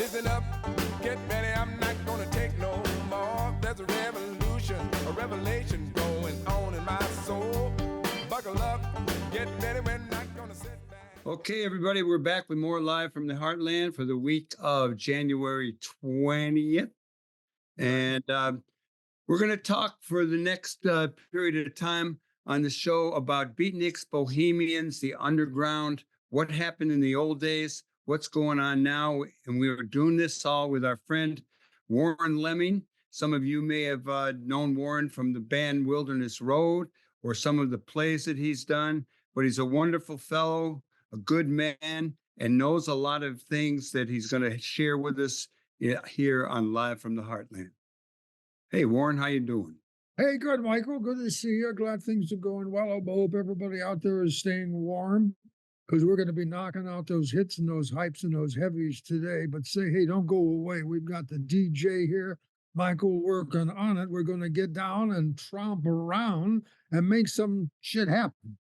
Listen up, get ready, I'm not gonna take no more. There's a revolution, a revelation going on in my soul. Buckle up, get ready, we're not gonna sit back. Okay, everybody, we're back with more live from the Heartland for the week of January 20th. And we're going to talk for the next period of time on the show about beatniks, bohemians, the underground, what happened in the old days, what's going on now. And we were doing this all with our friend Warren Leming. Some of you may have known Warren from the band Wilderness Road or some of the plays that he's done, but he's a wonderful fellow, a good man, and knows a lot of things that he's going to share with us here on Live from the Heartland. Hey, Warren, how you doing? Hey, good, Michael. Good to see you. Glad things are going well. I hope everybody out there is staying warm because we're going to be knocking out those hits and those hypes and those heavies today. But say, hey, don't go away. We've got the DJ here, Michael, working on it. We're going to get down and tromp around and make some shit happen.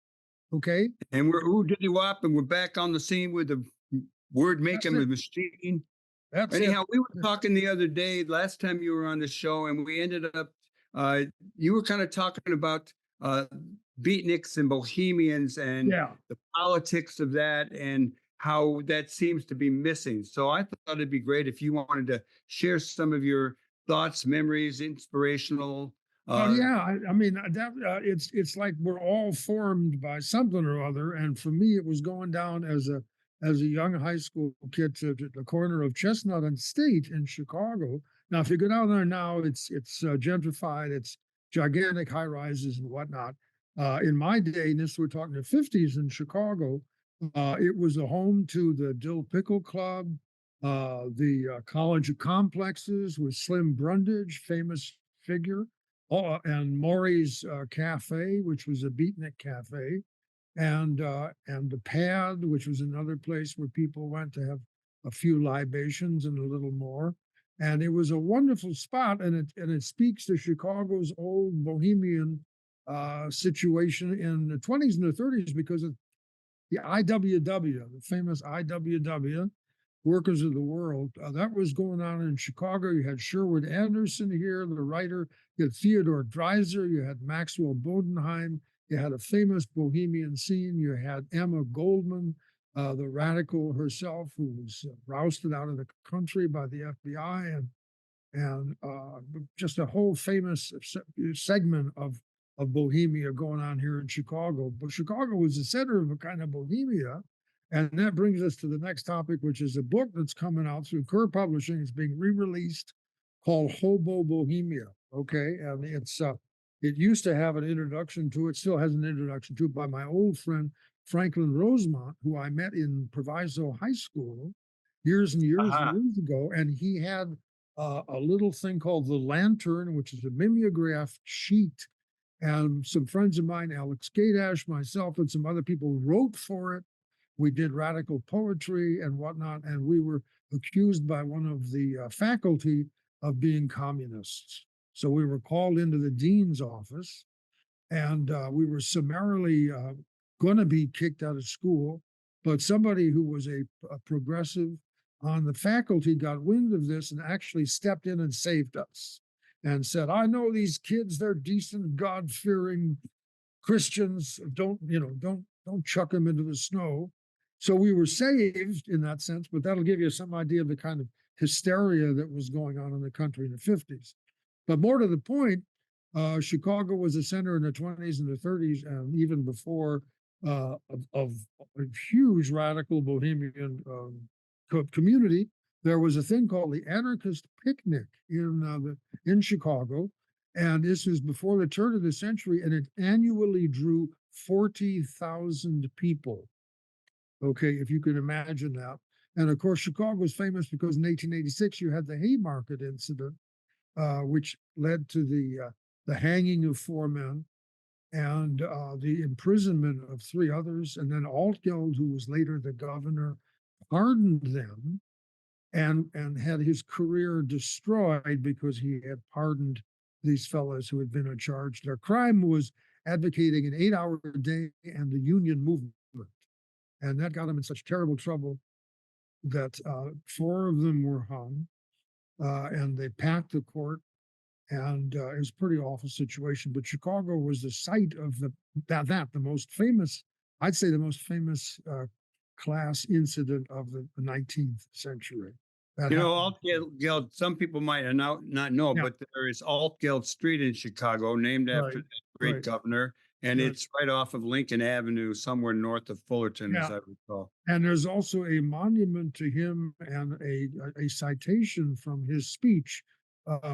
Okay? And we're ooh-diddy-wop, and we're back on the scene with the word-making machine. Anyhow, we were talking the other day, last time you were on the show, and we ended up, you were kind of talking about beatniks and bohemians and the politics of that and how that seems to be missing. So I thought it'd be great if you wanted to share some of your thoughts, memories, inspirational. I mean, it's like we're all formed by something or other. And for me, it was going down as a young high school kid to the corner of Chestnut and State in Chicago. Now, if you go down there now, it's gentrified, it's gigantic high rises and whatnot. In my day, and this we're talking the 50s in Chicago, it was a home to the Dill Pickle Club, the College of Complexes with Slim Brundage, famous figure, and Maury's Cafe, which was a beatnik cafe. And the Pad, which was another place where people went to have a few libations and a little more. And it was a wonderful spot, and it speaks to Chicago's old bohemian situation in the 20s and the 30s because of the IWW, the famous IWW, Workers of the World. That was going on in Chicago. You had Sherwood Anderson here, the writer. You had Theodore Dreiser. You had Maxwell Bodenheim. You had a famous bohemian scene. You had Emma Goldman, the radical herself, who was rousted out of the country by the FBI, and just a whole famous segment of Bohemia going on here in Chicago. But Chicago was the center of a kind of Bohemia, and that brings us to the next topic, which is a book that's coming out through Kerr Publishing. It's being re-released called Hobo Bohemia. Okay, and it used to have an introduction to it, still has an introduction to it by my old friend, Franklin Rosemont, who I met in Proviso High School years and years and years ago. And he had a little thing called The Lantern, which is a mimeographed sheet. And some friends of mine, Alex Gadash, myself, and some other people wrote for it. We did radical poetry and whatnot. And we were accused by one of the faculty of being communists. So we were called into the dean's office, and we were summarily going to be kicked out of school. But somebody who was a progressive on the faculty got wind of this and actually stepped in and saved us and said, I know these kids, they're decent, God-fearing Christians. Don't chuck them into the snow. So we were saved in that sense, but that'll give you some idea of the kind of hysteria that was going on in the country in the 50s. But more to the point, Chicago was a center in the 20s and the 30s, and even before of a huge radical bohemian community. There was a thing called the Anarchist Picnic in Chicago, and this was before the turn of the century, and it annually drew 40,000 people. Okay, if you can imagine that. And of course, Chicago was famous because in 1886 you had the Haymarket incident, which led to the hanging of 4 men and the imprisonment of 3 others. And then Altgeld, who was later the governor, pardoned them and had his career destroyed because he had pardoned these fellows who had been charged. Their crime was advocating an 8-hour day and the union movement. And that got them in such terrible trouble that 4 of them were hung, and they packed the court, and it was a pretty awful situation. But Chicago was the site of the most famous, I'd say, the most famous class incident of the 19th century. That You know, happened. Altgeld, some people might not know, Yeah, but there is Altgeld Street in Chicago, named after right, that great right, governor, and right. it's right off of Lincoln Avenue, somewhere north of Fullerton, as Yeah, I recall. and there's also a monument to him and a citation from his speech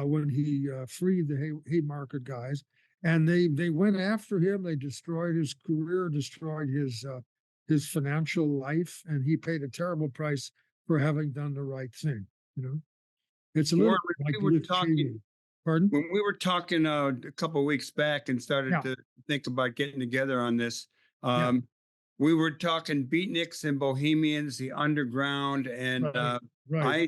when he freed the Haymarket guys. And they went after him. They destroyed his career, destroyed his financial life, and he paid a terrible price for having done the right thing. You know, it's a little Warren, bit like we were Dick talking Cheney. Pardon? when we were talking a couple of weeks back and started Yeah, to think about getting together on this. yeah, Um, we were talking beatniks and bohemians, the underground, and right, right, I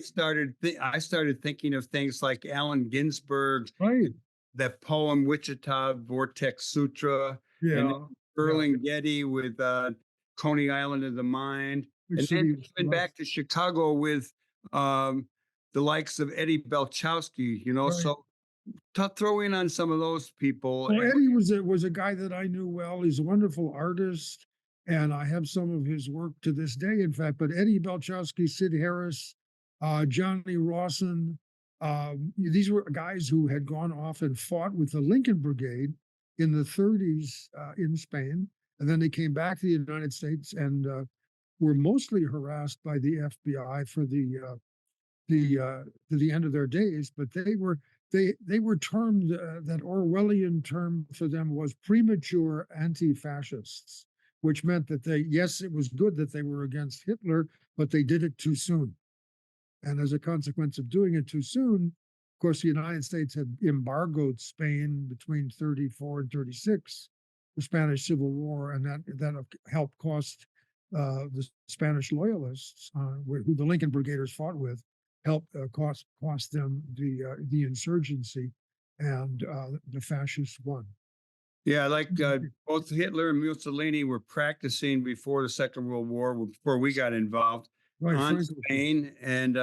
started thinking of things like Allen Ginsberg, right. that poem Wichita Vortex Sutra, and Yeah, yeah. Getty with Coney Island of the Mind, Which and then city is even left? back to Chicago with um, the likes of Eddie Belchowski. Right. So throw in on some of those people. Well, Eddie was a guy that I knew well. He's a wonderful artist, and I have some of his work to this day, in fact. But Eddie Belchowski, Sid Harris, Johnny Rawson, these were guys who had gone off and fought with the Lincoln Brigade in the 30s in Spain, and then they came back to the United States and were mostly harassed by the FBI for to the end of their days. But they were termed, that Orwellian term for them was premature anti-fascists, which meant that yes, it was good that they were against Hitler, but they did it too soon. And as a consequence of doing it too soon, of course, the United States had embargoed Spain between 34 and 36, the Spanish Civil War, and that helped cost the Spanish loyalists, who the Lincoln Brigaders fought with, helped cost them the insurgency, and the fascists won. Yeah, like both Hitler and Mussolini were practicing before the Second World War, before we got involved Right, on Franco. Spain, and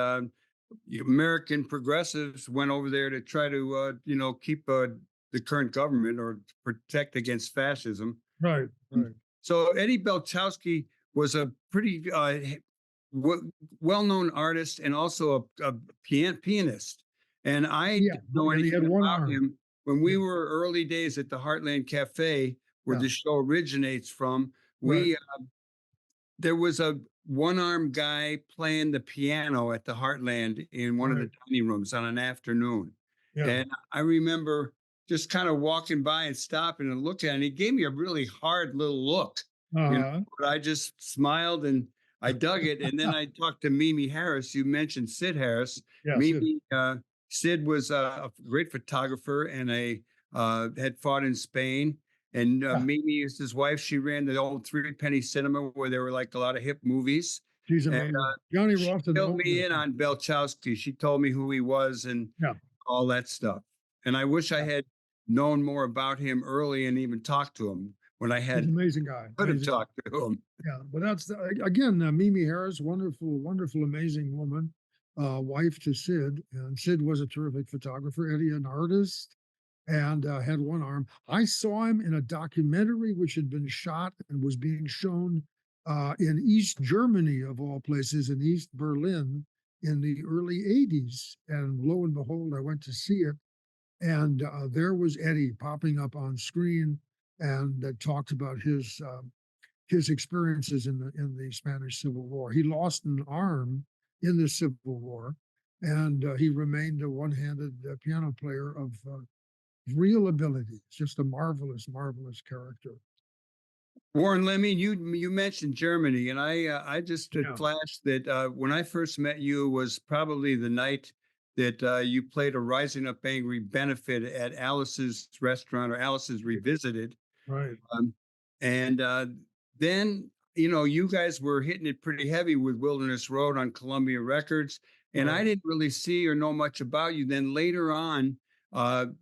American progressives went over there to try to, keep the current government or protect against fascism. Right, right. So Eddie Belchowski was a pretty well-known artist and also a pianist. And I Yeah, didn't know and he anything had one about arm. him when we Yeah, were early days at the Heartland Cafe, where yeah, the show originates from. right, We There was a one-armed guy playing the piano at the Heartland in one of the right. dining rooms on an afternoon. Yeah. And I remember just kind of walking by and stopping and looking at it. And he gave me a really hard little look, Uh-huh. but I just smiled and I dug it. And then I talked to Mimi Harris. You mentioned Sid Harris. Yes. Mimi, Sid was a great photographer and had fought in Spain. And Yeah, Mimi is his wife. She ran the old Three Penny Cinema where there were like a lot of hip movies. she's And amazing. Johnny she Rawson filled owned me it. in on Belchowski. She told me who he was and Yeah, all that stuff. And I wish I yeah. had known more about him early and even talked to him when I He's an had amazing guy. could have Amazing. talked to him. Yeah, but again, Mimi Harris, wonderful, wonderful, amazing woman, wife to Sid, and Sid was a terrific photographer. Eddie, an artist, and had one arm. I saw him in a documentary which had been shot and was being shown in East Germany, of all places, in East Berlin in the early 80s. And lo and behold, I went to see it. And there was Eddie popping up on screen and talked about his experiences in the Spanish Civil War. He lost an arm in the Civil War, and he remained a one-handed piano player of real ability. Just a marvelous, marvelous character. Warren Leming, you mentioned Germany, and I just Yeah. flashed that when I first met you was probably the night that you played a Rising Up Angry benefit at Alice's restaurant or Alice's Revisited. Right. And then, you guys were hitting it pretty heavy with Wilderness Road on Columbia Records. And I Right. didn't really see or know much about you. Then later on,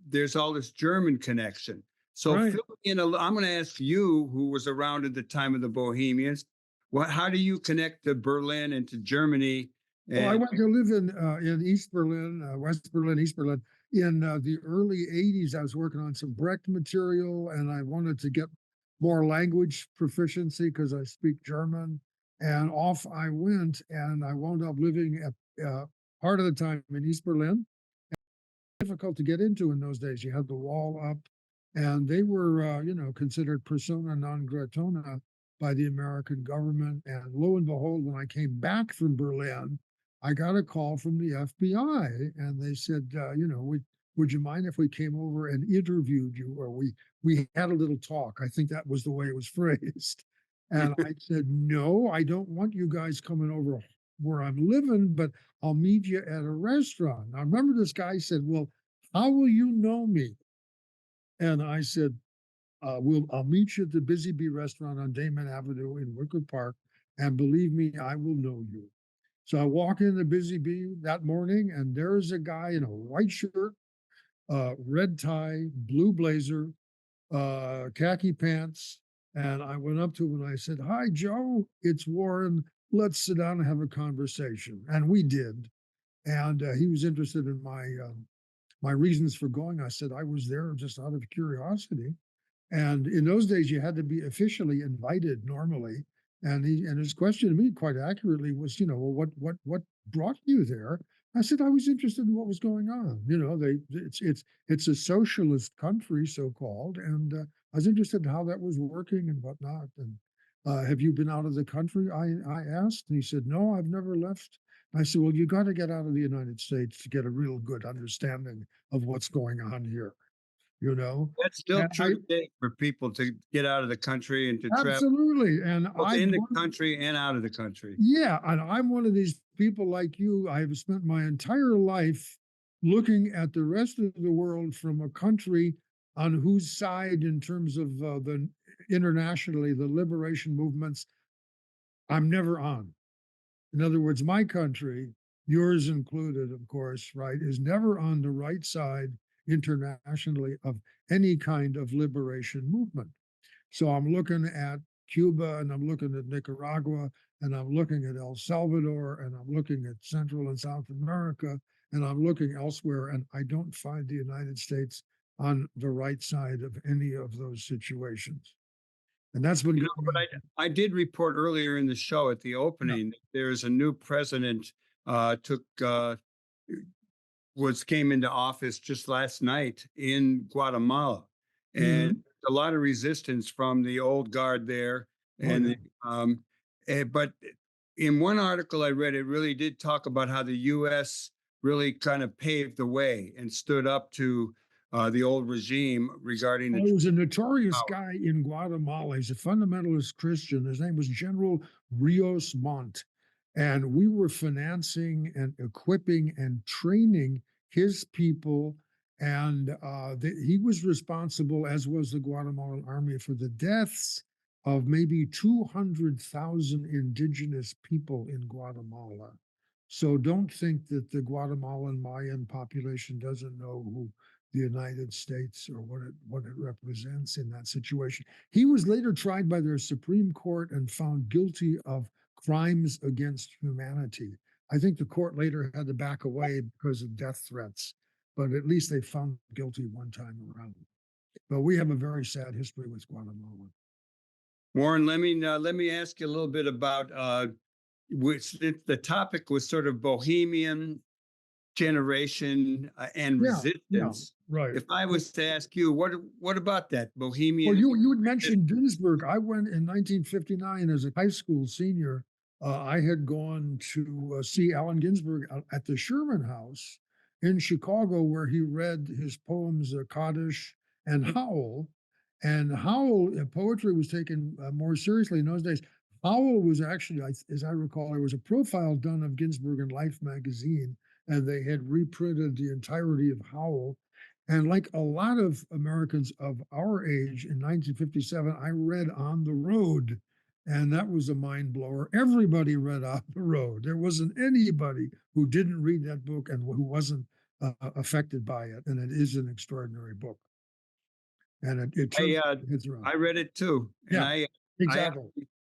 there's all this German connection. So Right. fill me in I'm going to ask you, who was around at the time of the Bohemians, how do you connect to Berlin and to Germany? Well, I And went to live in East Berlin, West Berlin, East Berlin. In the early 80s, I was working on some Brecht material and I wanted to get more language proficiency because I speak German. And off I went and I wound up living at part of the time in East Berlin. Difficult to get into in those days. You had the wall up and they were, considered persona non grata by the American government. And lo and behold, when I came back from Berlin, I got a call from the FBI and they said, would you mind if we came over and interviewed you? Or we had a little talk. I think that was the way it was phrased. And I said, no, I don't want you guys coming over where I'm living, but I'll meet you at a restaurant. I remember this guy said, well, how will you know me? And I said, I'll meet you at the Busy Bee restaurant on Damon Avenue in Wicker Park. And believe me, I will know you. So I walk in the Busy Bee that morning, and there's a guy in a white shirt, red tie, blue blazer, khaki pants. And I went up to him and I said, hi, Joe, it's Warren. Let's sit down and have a conversation. And we did. And he was interested in my reasons for going. I said I was there just out of curiosity. And in those days, you had to be officially invited normally. And his question to me quite accurately was, well, what brought you there? I said I was interested in what was going on. It's a socialist country, so called, and I was interested in how that was working and whatnot. And have you been out of the country? I asked, and he said, no, I've never left. I said, well, you got to get out of the United States to get a real good understanding of what's going on here. that's still And true today for people to get out of the country and to travel absolutely. And both in the country and out of the country. yeah, and I'm one of these people like you. I have spent my entire life looking at the rest of the world from a country on whose side, in terms of the internationally, the liberation movements, I'm never on. In other words, my country, yours included, of course, right, is never on the right side internationally of any kind of liberation movement. So I'm looking at Cuba and I'm looking at Nicaragua and I'm looking at El Salvador and I'm looking at Central and South America and I'm looking elsewhere, and I don't find the United States on the right side of any of those situations. And that's been going But on. I did report earlier in the show at the opening that there's a new president came into office just last night in Guatemala, and a lot of resistance from the old guard there. And but in one article I read, it really did talk about how the U.S. really kind of paved the way and stood up to the old regime regarding There was a notorious guy in Guatemala. He's a fundamentalist Christian. His name was General Rios Montt. And we were financing and equipping and training his people. And he was responsible, as was the Guatemalan army, for the deaths of maybe 200,000 indigenous people in Guatemala. So don't think that the Guatemalan Mayan population doesn't know who the United States or what it represents in that situation. He was later tried by their Supreme Court and found guilty of crimes against humanity. I think the court later had to back away because of death threats, but at least they found guilty one time around. But we have a very sad history with Guatemala. Warren Leming, let me ask you a little bit about the topic was sort of bohemian generation and resistance. Right. If I was to ask you, what about that bohemian? Well, you had mentioned Ginsburg. I went in 1959 as a high school senior. I had gone to see Allen Ginsburg at the Sherman House in Chicago, where he read his poems Kaddish and Howl. And Howl, poetry was taken more seriously in those days. Howl was actually, as I recall, there was a profile done of Ginsburg in Life magazine, and they had reprinted the entirety of Howl. And like a lot of Americans of our age in 1957, I read On the Road, and that was a mind blower. Everybody read On the Road. There wasn't anybody who didn't read that book and who wasn't affected by it. And it is an extraordinary book. And it turns I read it too. Yeah, And exactly.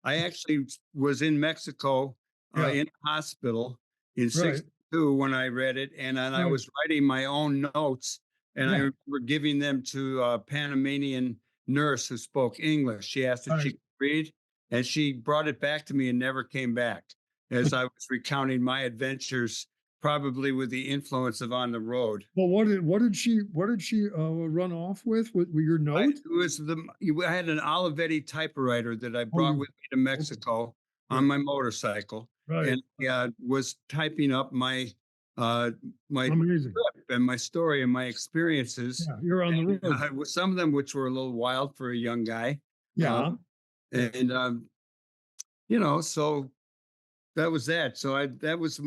I actually was in Mexico Yeah, in a hospital in right, '62 when I read it, and then I right. was writing my own notes, and I Yeah, remember giving them to a Panamanian nurse who spoke English. She asked if she right. could read, and she brought it back to me and never came back as I was recounting my adventures, probably with the influence of On the Road. Well, what did she run off with your note? I had an Olivetti typewriter that I Oh, brought with me to okay, Mexico on yeah, my motorcycle, right. and was typing up uh, my Amazing. trip and my story and my experiences, Yeah, you're on the and road. with some of them which were a little wild for a young guy, uh, Yeah, yeah. and so that was that. So that was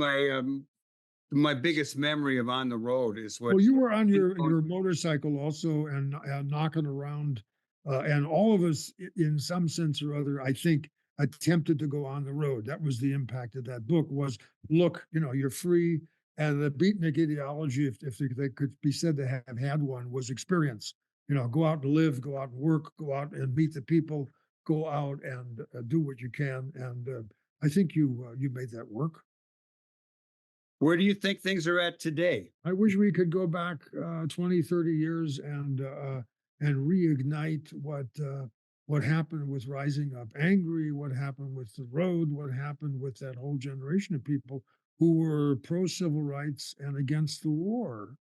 my biggest memory of On the Road is what Well, you were on influenced. your motorcycle also and knocking around, and all of us, in some sense or other, I think, attempted to go on the road. That was the impact of that book. Was look, you're free, and the beatnik ideology, if they could be said to have had one, was experience. Go out and live, go out and work, go out and meet the people, go out and do what you can. And I think you made that work. Where do you think things are at today? I wish we could go back 20, 30 years and reignite what happened with Rising Up Angry, what happened with the road, what happened with that whole generation of people who were pro civil rights and against the war.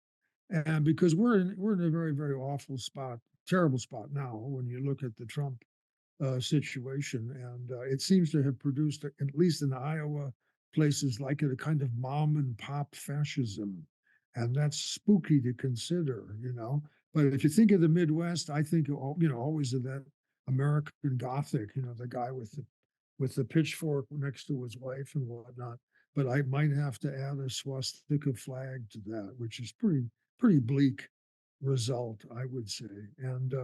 And because we're in a very, very awful spot, terrible spot now when you look at the Trump situation, and it seems to have produced, at least in Iowa, places like it, a kind of mom and pop fascism, and that's spooky to consider. But if you think of the Midwest, I think always of that American Gothic, the guy with the pitchfork next to his wife and whatnot. But I might have to add a swastika flag to that, which is pretty bleak result, I would say. And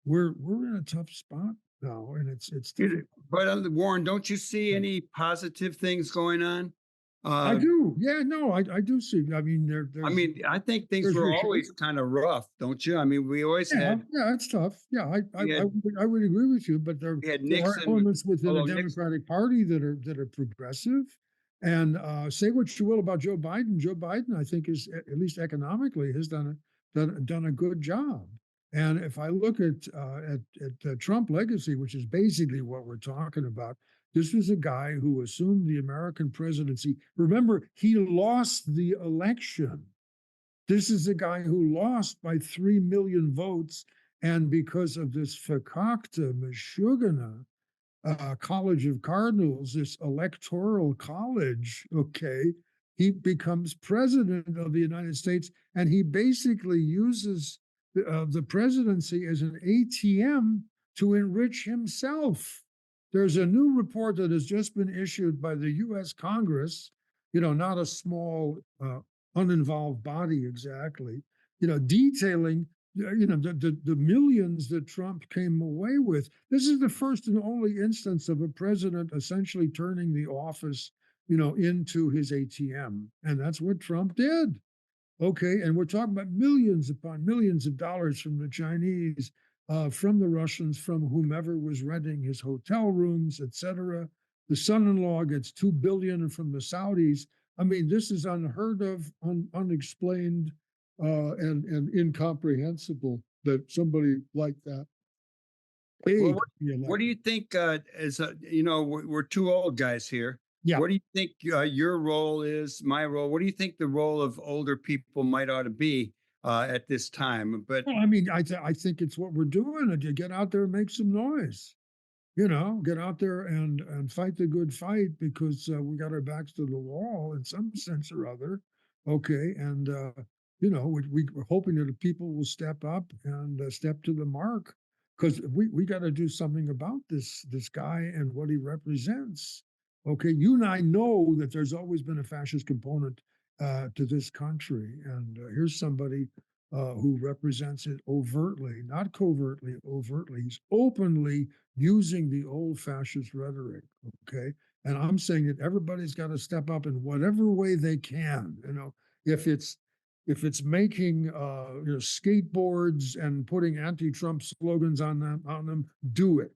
we're in a tough spot now, and it's difficult. But Warren, don't you see any positive things going on? I Uh, do, yeah, no, I do see. I mean, I mean, I think things there's were reassurance. always kind of rough, don't you? I mean, we always Yeah, had yeah, it's tough. Yeah, we had I would agree with you, but we had there are Nixon, elements within the although Nixon. Democratic Party that are progressive. And say what you will about Joe Biden. Joe Biden, I think, is at least economically has done a good job. And if I look at the Trump legacy, which is basically what we're talking about, this was a guy who assumed the American presidency. Remember, he lost the election. This is a guy who lost by 3 million votes. And because of this fakakta, Meshuggah, College of Cardinals, this electoral college, okay, he becomes president of the United States, and he basically uses the presidency as an ATM to enrich himself. There's a new report that has just been issued by the US Congress, not a small, uninvolved body exactly, detailing the millions that Trump came away with. This is the first and only instance of a president essentially turning the office, into his ATM. And that's what Trump did. Okay. And we're talking about millions upon millions of dollars from the Chinese, from the Russians, from whomever was renting his hotel rooms, etc. The son-in-law gets 2 billion from the Saudis. I mean, this is unheard of, unexplained, and incomprehensible that somebody like that Well, paid what, to be what do elected. you think? We're two old guys here. Yeah. What do you think your role is? My role. What do you think the role of older people might ought to be at this time? But Well, I mean, I think it's what we're doing. And you get out there and make some noise. Get out there and fight the good fight, because we got our backs to the wall in some sense or other. Okay, and we're hoping that the people will step up and step to the mark, because we got to do something about this guy and what he represents. Okay, you and I know that there's always been a fascist component to this country, and here's somebody who represents it overtly, not covertly, overtly. He's openly using the old fascist rhetoric. Okay. And I'm saying that everybody's got to step up in whatever way they can. If it's making skateboards and putting anti-Trump slogans on them, do it.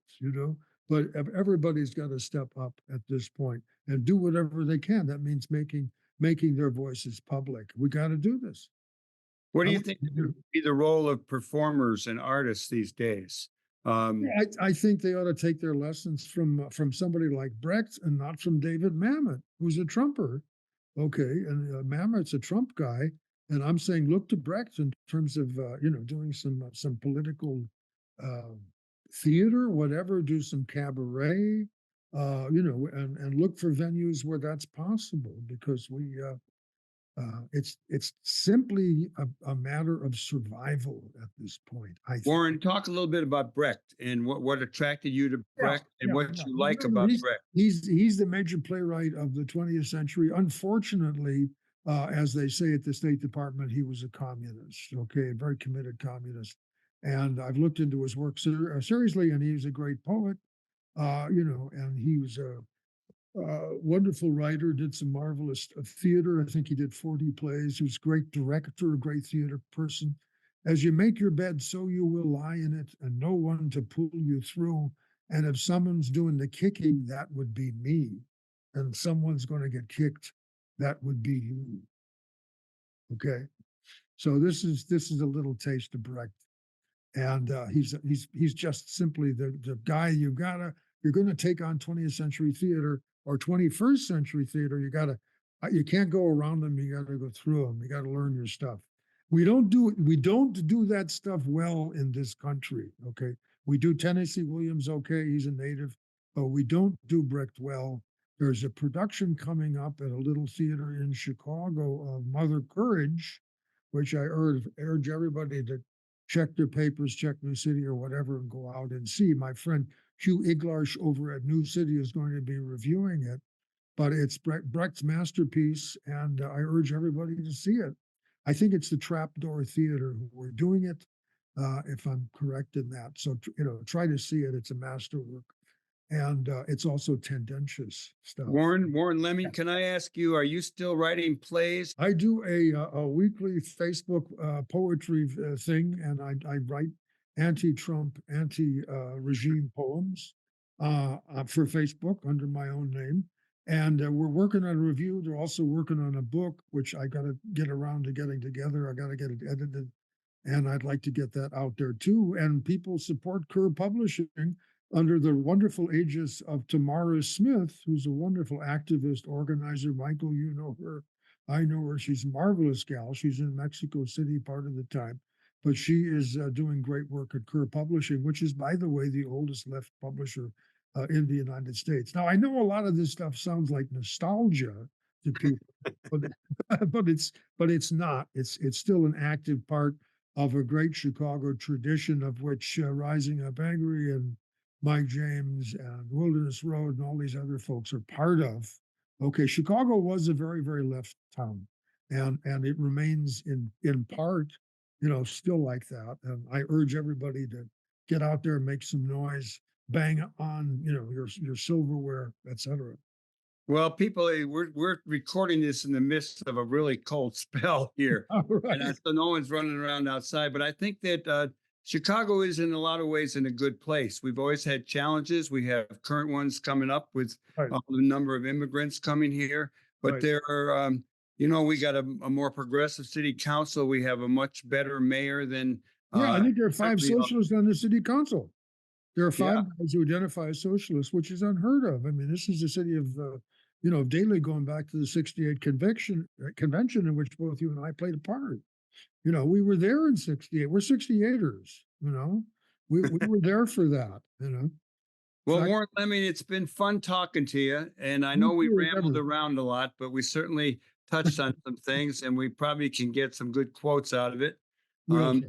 but everybody's got to step up at this point and do whatever they can. That means making their voices public. We got to do this. What do I you want think to do- would be the role of performers and artists these days? I think they ought to take their lessons from somebody like Brecht and not from David Mamet, who's a Trumper. Okay, and Mamet's a Trump guy, and I'm saying look to Brecht in terms of doing some political uh, theater, whatever. Do some cabaret, and look for venues where that's possible, because it's simply a matter of survival at this point. I think. Warren, talk a little bit about Brecht and what attracted you to Brecht and what you like Remember, about Brecht. He's the major playwright of the 20th century. Unfortunately, as they say at the State Department, he was a communist. Okay, a very committed communist. And I've looked into his work seriously, and he's a great poet. And he was a wonderful writer, did some marvelous theater. I think he did 40 plays. He was a great director, a great theater person. As you make your bed, so you will lie in it, and no one to pull you through. And if someone's doing the kicking, that would be me. And someone's going to get kicked, that would be you. Okay. So this is a little taste of Brecht. And he's just simply the guy you're going to take on 20th century theater or 21st century theater. You can't go around them. You got to go through them. You got to learn your stuff. We don't do that stuff well in this country. Okay. We do Tennessee Williams. Okay. He's a native, but we don't do Brecht well. There's a production coming up at a little theater in Chicago of Mother Courage, which I urge everybody to check their papers, check New City or whatever, and go out and see. My friend Hugh Iglarsh over at New City is going to be reviewing it, but it's Brecht's masterpiece, and I urge everybody to see it. I think it's the Trapdoor Theater who were doing it, if I'm correct in that. So, try to see it. It's a masterwork. And it's also tendentious stuff. Warren Leming, can I ask you, are you still writing plays? I do a weekly Facebook poetry thing, and I write anti-Trump, anti-regime poems for Facebook under my own name. And we're working on a review. They're also working on a book, which I got to get around to getting together. I got to get it edited, and I'd like to get that out there too. And people support Kerr Publishing under the wonderful aegis of Tamara Smith, who's a wonderful activist, organizer. Michael, you know her. I know her. She's a marvelous gal. She's in Mexico City part of the time, but she is doing great work at Kerr Publishing, which is, by the way, the oldest left publisher in the United States. Now, I know a lot of this stuff sounds like nostalgia to people, but it's not. It's still an active part of a great Chicago tradition, of which Rising Up Angry and Mike James and Wilderness Road and all these other folks are part of. Okay, Chicago was a very, very left town, and it remains in part, still like that. And I urge everybody to get out there and make some noise, bang on, your silverware, etc. Well, people, we're recording this in the midst of a really cold spell here, Right. and so no one's running around outside. But I think that Chicago is in a lot of ways in a good place. We've always had challenges. We have current ones coming up with Right. the number of immigrants coming here. But Right. there are, we got a more progressive city council. We have a much better mayor than. I think there are 5 certainly socialists on the city council. There are 5 Yeah. guys who identify as socialists, which is unheard of. I mean, this is the city of, Daley, going back to the '68 convention in which both you and I played a part. We were there in '68. We're 68ers, we were there for that, Well, fact- Warren Leming, it's been fun talking to you. And I know we rambled around a lot, but we certainly touched on some things, and we probably can get some good quotes out of it. Yes.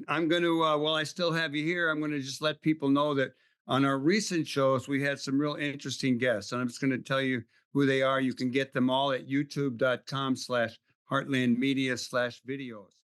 I'm going to, while I still have you here, I'm going to just let people know that on our recent shows, we had some real interesting guests. And I'm just going to tell you who they are. You can get them all at youtube.com/heartlandmedia/videos.